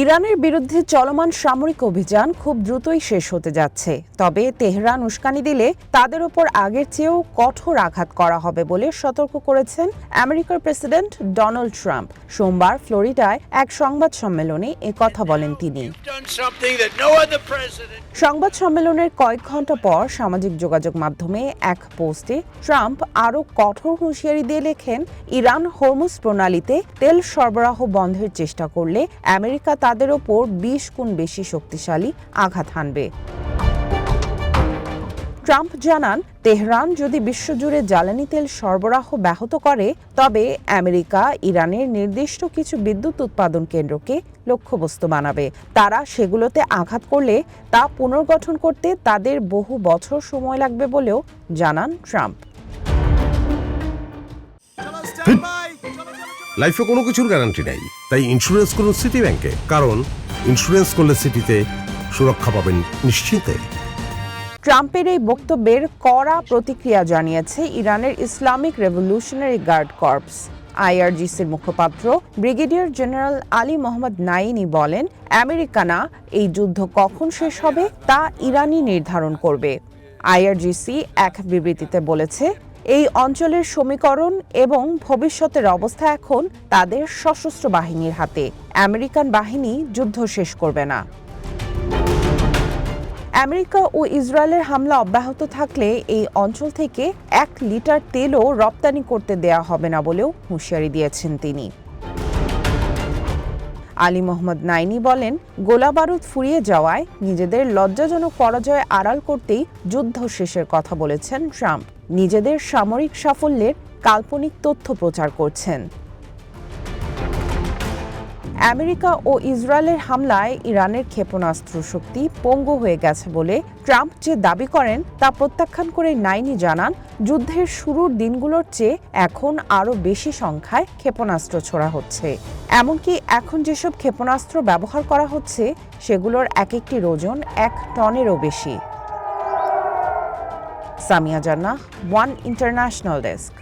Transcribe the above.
ইরানের বিরুদ্ধে চলমান সামরিক অভিযান খুব দ্রুতই শেষ হতে যাচ্ছে। তবে তেহরান উস্কানি দিলে তাদের ওপর আগের চেয়েও কঠোর আঘাত করা হবে বলে সতর্ক করেছেন আমেরিকার প্রেসিডেন্ট ডোনাল্ড ট্রাম্প। সোমবার ফ্লোরিডায় এক সংবাদ সম্মেলনে কথা বলেন তিনি। সংবাদ সম্মেলনের কয়েক ঘন্টা পর সামাজিক যোগাযোগ মাধ্যমে এক পোস্টে ট্রাম্প আরও কঠোর হুঁশিয়ারি দিয়ে লেখেন, ইরান হরমুজ প্রণালীতে তেল সরবরাহ বন্ধের চেষ্টা করলে আমেরিকা তাদের ওপর 20 গুণ বেশি শক্তিশালী আঘাত হানবে। ট্রাম্প জানান, তেহরান যদি বিশ্বজুড়ে জ্বালানি তেল সরবরাহ ব্যাহত করে তবে আমেরিকা ইরানের নির্দিষ্ট কিছু বিদ্যুৎ উৎপাদন কেন্দ্রকে লক্ষ্যবস্তু বানাবে। তারা সেগুলোতে আঘাত করলে তা পুনর্গঠন করতে তাদের বহু বছর সময় লাগবে বলেও জানান ট্রাম্প। লাইফে কোনো কিছুর গ্যারান্টি নাই, তাই ইন্স্যুরেন্স করুন সিটি ব্যাংকে, কারণ ইন্স্যুরেন্স করলে সিটিতে সুরক্ষা পাবেন নিশ্চিন্তে। ট্রাম্পের এই বক্তব্যের কড়া প্রতিক্রিয়া জানিয়েছে ইরানের ইসলামিক রেভলিউশনারি গার্ড কর্পস। আইআরজিসির মুখপাত্র ব্রিগেডিয়ার জেনারেল আলী মোহাম্মদ নাইনি বলেন, আমেরিকা না, এই যুদ্ধ কখন শেষ হবে তা ইরানই নির্ধারণ করবে। আইআরজিসি এক বিবৃতিতে বলেছে, এই অঞ্চলের সমীকরণ এবং ভবিষ্যতের অবস্থা এখন তাদের সশস্ত্র বাহিনীর হাতে। আমেরিকান বাহিনী যুদ্ধ শেষ করবে না। আমেরিকা ও ইসরায়েলের হামলা অব্যাহত থাকলে এই অঞ্চল থেকে 1 লিটার তেলও রপ্তানি করতে দেয়া হবে না বলেও হুঁশিয়ারি দিয়েছেন তিনি। আলী মোহাম্মদ নাইনি বলেন, গোলাবারুদ ফুরিয়ে যাওয়ায় নিজেদের লজ্জাজনক পরাজয় আড়াল করতেই যুদ্ধ শেষের কথা বলেছেন ট্রাম্প। নিজেদের সামরিক সাফল্যের কাল্পনিক তথ্য প্রচার করছেন। আমেরিকা ও ইসরায়েলের হামলায় ইরানের ক্ষেপণাস্ত্র শক্তি পঙ্গু হয়ে গেছে বলে ট্রাম্প যে দাবি করেন তা প্রত্যাখ্যান করে নাইনি জানান, যুদ্ধের শুরুর দিনগুলোর চেয়ে এখন আরও বেশি সংখ্যায় ক্ষেপণাস্ত্র ছোড়া হচ্ছে। এমনকি এখন যেসব ক্ষেপণাস্ত্র ব্যবহার করা হচ্ছে সেগুলোর এক একটির ওজন 1 টনেরও বেশি। সামিয়া জান্নাহ, ওয়ান ইন্টারন্যাশনাল ডেস্ক।